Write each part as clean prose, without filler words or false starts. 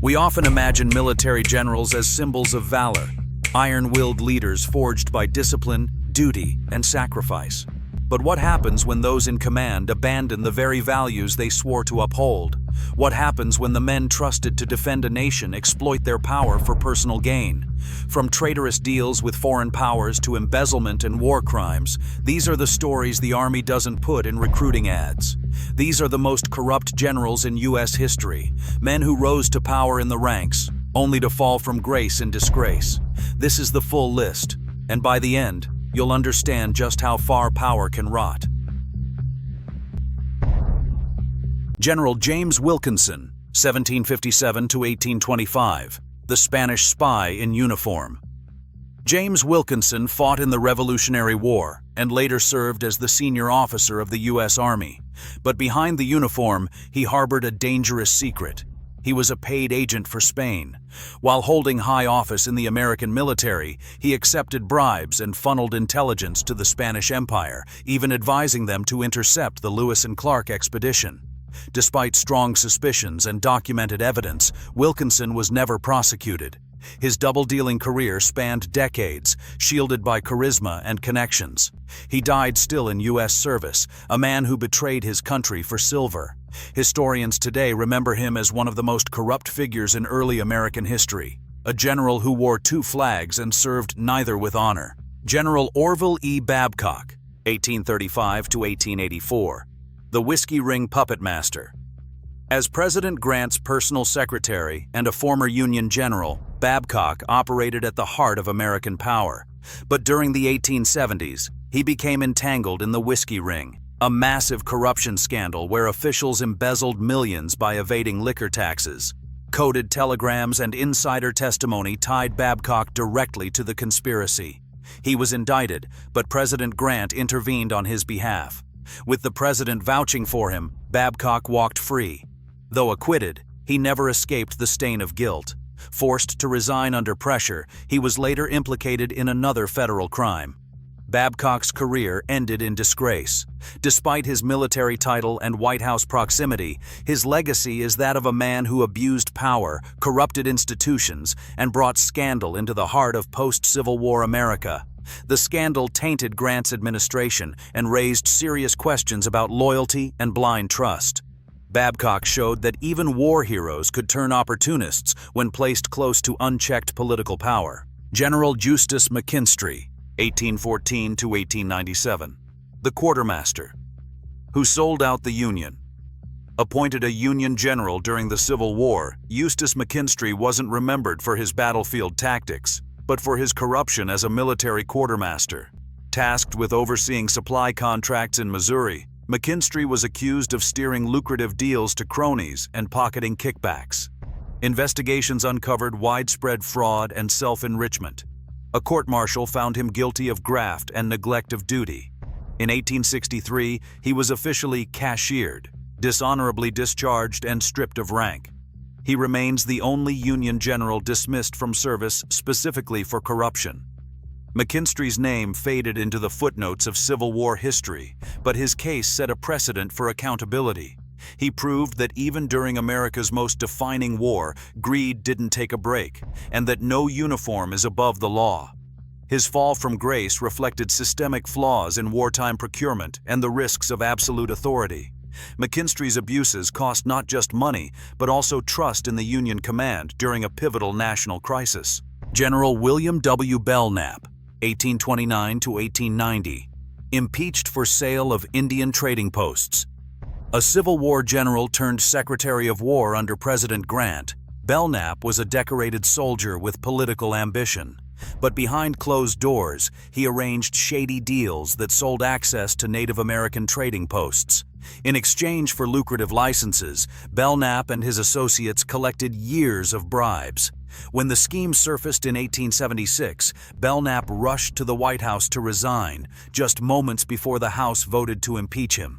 We often imagine military generals as symbols of valor, iron-willed leaders forged by discipline, duty, and sacrifice. But what happens when those in command abandon the very values they swore to uphold? What happens when the men trusted to defend a nation exploit their power for personal gain? From traitorous deals with foreign powers to embezzlement and war crimes, these are the stories the Army doesn't put in recruiting ads. These are the most corrupt generals in U.S. history, men who rose to power in the ranks, only to fall from grace in disgrace. This is the full list, and by the end, you'll understand just how far power can rot. General James Wilkinson, 1757 to 1825, the Spanish spy in uniform. James Wilkinson fought in the Revolutionary War and later served as the senior officer of the U.S. Army. But behind the uniform, he harbored a dangerous secret. He was a paid agent for Spain. While holding high office in the American military, he accepted bribes and funneled intelligence to the Spanish Empire, even advising them to intercept the Lewis and Clark expedition. Despite strong suspicions and documented evidence, Wilkinson was never prosecuted. His double-dealing career spanned decades, shielded by charisma and connections. He died still in U.S. service, a man who betrayed his country for silver. Historians today remember him as one of the most corrupt figures in early American history, a general who wore two flags and served neither with honor. General Orville E. Babcock, 1835 to 1884, the Whiskey Ring Puppet Master. As President Grant's personal secretary and a former Union general, Babcock operated at the heart of American power. But during the 1870s, he became entangled in the Whiskey Ring, a massive corruption scandal where officials embezzled millions by evading liquor taxes. Coded telegrams and insider testimony tied Babcock directly to the conspiracy. He was indicted, but President Grant intervened on his behalf. With the president vouching for him, Babcock walked free. Though acquitted, he never escaped the stain of guilt. Forced to resign under pressure, he was later implicated in another federal crime. Babcock's career ended in disgrace. Despite his military title and White House proximity, his legacy is that of a man who abused power, corrupted institutions, and brought scandal into the heart of post-Civil War America. The scandal tainted Grant's administration and raised serious questions about loyalty and blind trust. Babcock showed that even war heroes could turn opportunists when placed close to unchecked political power. General Justus McKinstry, 1814 to 1897, the quartermaster, who sold out the Union. Appointed a Union general during the Civil War, Justus McKinstry wasn't remembered for his battlefield tactics, but for his corruption as a military quartermaster. Tasked with overseeing supply contracts in Missouri, McKinstry was accused of steering lucrative deals to cronies and pocketing kickbacks. Investigations uncovered widespread fraud and self-enrichment. A court-martial found him guilty of graft and neglect of duty. In 1863, he was officially cashiered, dishonorably discharged and stripped of rank. He remains the only Union general dismissed from service specifically for corruption. McKinstry's name faded into the footnotes of Civil War history, but his case set a precedent for accountability. He proved that even during America's most defining war, greed didn't take a break, and that no uniform is above the law. His fall from grace reflected systemic flaws in wartime procurement and the risks of absolute authority. McKinstry's abuses cost not just money, but also trust in the Union command during a pivotal national crisis. General William W. Belknap, 1829 to 1890, impeached for sale of Indian trading posts. A Civil War general turned Secretary of War under President Grant, Belknap was a decorated soldier with political ambition. But behind closed doors, he arranged shady deals that sold access to Native American trading posts. In exchange for lucrative licenses, Belknap and his associates collected years of bribes. When the scheme surfaced in 1876, Belknap rushed to the White House to resign, just moments before the House voted to impeach him.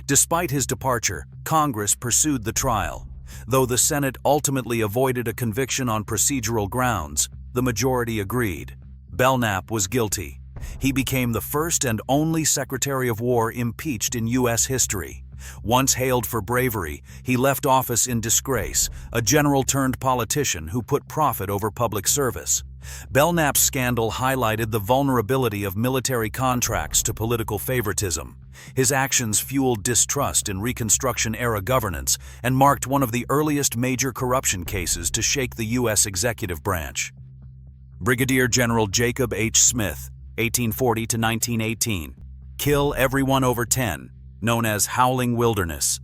Despite his departure, Congress pursued the trial. Though the Senate ultimately avoided a conviction on procedural grounds, the majority agreed. Belknap was guilty. He became the first and only Secretary of War impeached in U.S. history. Once hailed for bravery, he left office in disgrace, a general turned politician who put profit over public service. Belknap's scandal highlighted the vulnerability of military contracts to political favoritism. His actions fueled distrust in Reconstruction-era governance and marked one of the earliest major corruption cases to shake the U.S. executive branch. Brigadier General Jacob H. Smith, 1840 to 1918. Kill everyone over 10, known as Howling Wilderness.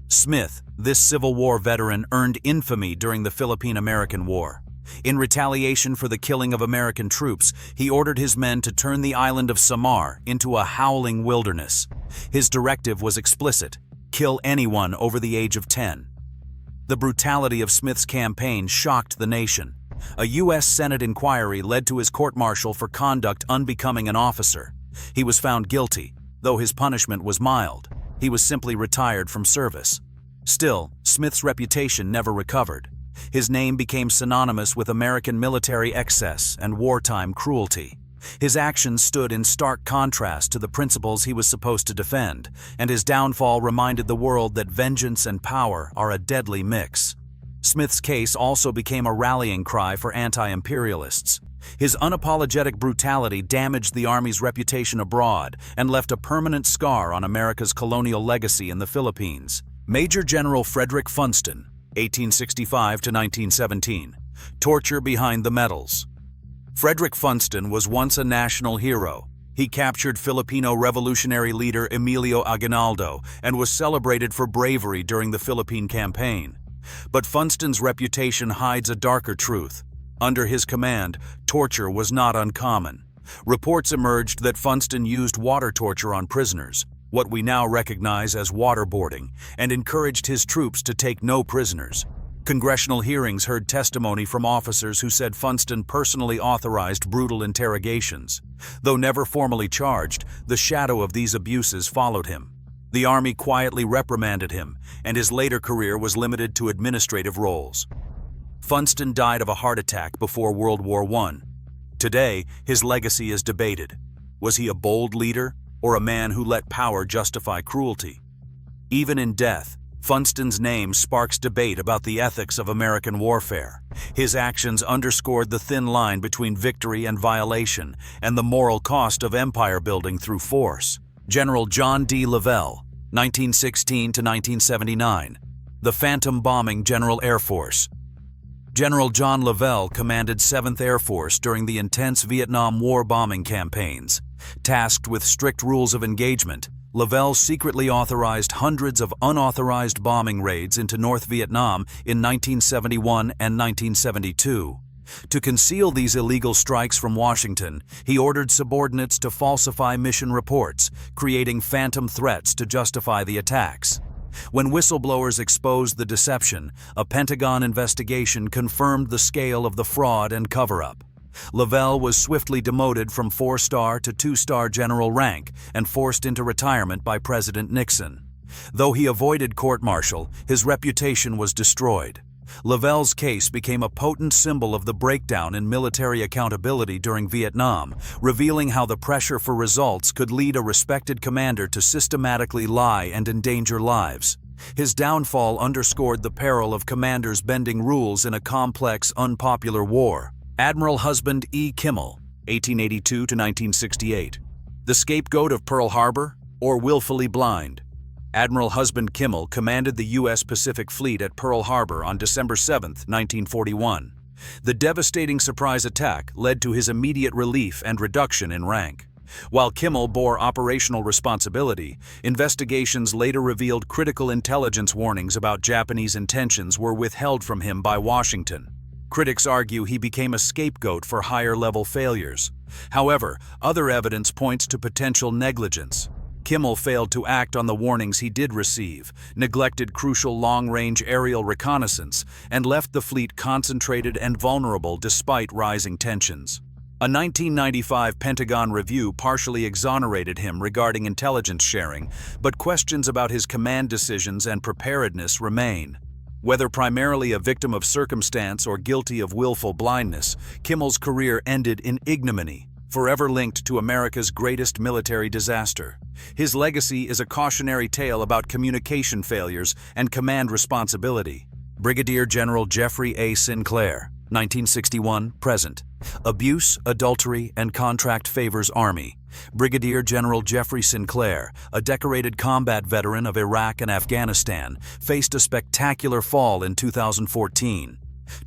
Smith, this Civil War veteran, earned infamy during the Philippine-American War. In retaliation for the killing of American troops, he ordered his men to turn the island of Samar into a howling wilderness. His directive was explicit: kill anyone over the age of 10. The brutality of Smith's campaign shocked the nation. A U.S. Senate inquiry led to his court-martial for conduct unbecoming an officer. He was found guilty, though his punishment was mild. He was simply retired from service. Still, Smith's reputation never recovered. His name became synonymous with American military excess and wartime cruelty. His actions stood in stark contrast to the principles he was supposed to defend, and his downfall reminded the world that vengeance and power are a deadly mix. Smith's case also became a rallying cry for anti-imperialists. His unapologetic brutality damaged the Army's reputation abroad and left a permanent scar on America's colonial legacy in the Philippines. Major General Frederick Funston, 1865 to 1917. Torture behind the medals. Frederick Funston was once a national hero. He captured Filipino revolutionary leader Emilio Aguinaldo and was celebrated for bravery during the Philippine campaign. But Funston's reputation hides a darker truth. Under his command, torture was not uncommon. Reports emerged that Funston used water torture on prisoners, what we now recognize as waterboarding, and encouraged his troops to take no prisoners. Congressional hearings heard testimony from officers who said Funston personally authorized brutal interrogations. Though never formally charged, the shadow of these abuses followed him. The Army quietly reprimanded him, and his later career was limited to administrative roles. Funston died of a heart attack before World War I. Today, his legacy is debated. Was he a bold leader, or a man who let power justify cruelty? Even in death, Funston's name sparks debate about the ethics of American warfare. His actions underscored the thin line between victory and violation, and the moral cost of empire building through force. General John D. Lavelle, 1916 to 1979. The Phantom Bombing General Air Force. General John Lavelle commanded 7th Air Force during the intense Vietnam War bombing campaigns. Tasked with strict rules of engagement, Lavelle secretly authorized hundreds of unauthorized bombing raids into North Vietnam in 1971 and 1972. To conceal these illegal strikes from Washington, he ordered subordinates to falsify mission reports, creating phantom threats to justify the attacks. When whistleblowers exposed the deception, a Pentagon investigation confirmed the scale of the fraud and cover-up. Lavelle was swiftly demoted from 4-star to 2-star general rank and forced into retirement by President Nixon. Though he avoided court-martial, his reputation was destroyed. Lavelle's case became a potent symbol of the breakdown in military accountability during Vietnam, revealing how the pressure for results could lead a respected commander to systematically lie and endanger lives. His downfall underscored the peril of commanders bending rules in a complex, unpopular war. Admiral Husband E. Kimmel, 1882 to 1968. The scapegoat of Pearl Harbor, or willfully blind? Admiral Husband Kimmel commanded the U.S. Pacific Fleet at Pearl Harbor on December 7, 1941. The devastating surprise attack led to his immediate relief and reduction in rank. While Kimmel bore operational responsibility, investigations later revealed critical intelligence warnings about Japanese intentions were withheld from him by Washington. Critics argue he became a scapegoat for higher-level failures. However, other evidence points to potential negligence. Kimmel failed to act on the warnings he did receive, neglected crucial long-range aerial reconnaissance, and left the fleet concentrated and vulnerable despite rising tensions. A 1995 Pentagon review partially exonerated him regarding intelligence sharing, but questions about his command decisions and preparedness remain. Whether primarily a victim of circumstance or guilty of willful blindness, Kimmel's career ended in ignominy. forever linked to America's greatest military disaster. His legacy is a cautionary tale about communication failures and command responsibility. Brigadier General Jeffrey A. Sinclair, 1961-present. Abuse, adultery, and contract favors Army. Brigadier General Jeffrey Sinclair, a decorated combat veteran of Iraq and Afghanistan, faced a spectacular fall in 2014.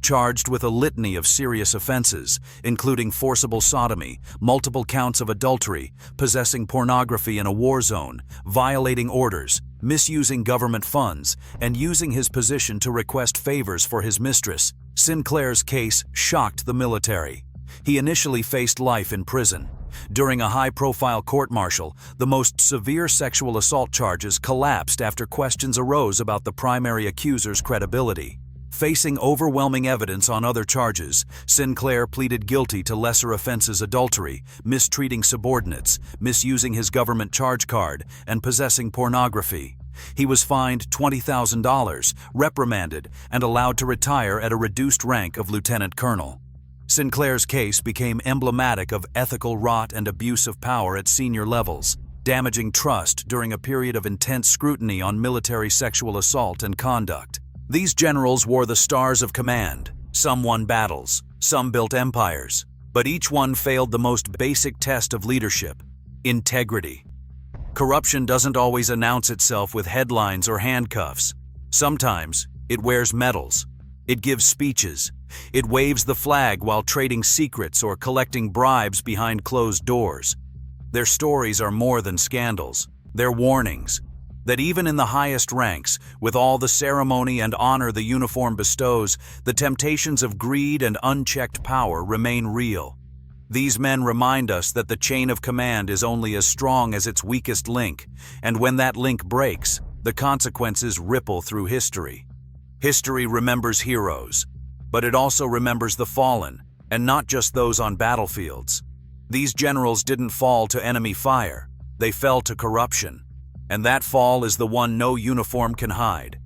Charged with a litany of serious offenses, including forcible sodomy, multiple counts of adultery, possessing pornography in a war zone, violating orders, misusing government funds, and using his position to request favors for his mistress, Sinclair's case shocked the military. He initially faced life in prison. During a high-profile court-martial, the most severe sexual assault charges collapsed after questions arose about the primary accuser's credibility. Facing overwhelming evidence on other charges, Sinclair pleaded guilty to lesser offenses: adultery, mistreating subordinates, misusing his government charge card, and possessing pornography. He was fined $20,000, reprimanded, and allowed to retire at a reduced rank of lieutenant colonel. Sinclair's case became emblematic of ethical rot and abuse of power at senior levels, damaging trust during a period of intense scrutiny on military sexual assault and conduct. These generals wore the stars of command. Some won battles, some built empires, but each one failed the most basic test of leadership: integrity. Corruption doesn't always announce itself with headlines or handcuffs. Sometimes it wears medals. It gives speeches. It waves the flag while trading secrets or collecting bribes behind closed doors. Their stories are more than scandals. They're warnings that even in the highest ranks, with all the ceremony and honor the uniform bestows, the temptations of greed and unchecked power remain real. These men remind us that the chain of command is only as strong as its weakest link, and when that link breaks, the consequences ripple through history. History remembers heroes, but it also remembers the fallen, and not just those on battlefields. These generals didn't fall to enemy fire, they fell to corruption. And that fall is the one no uniform can hide.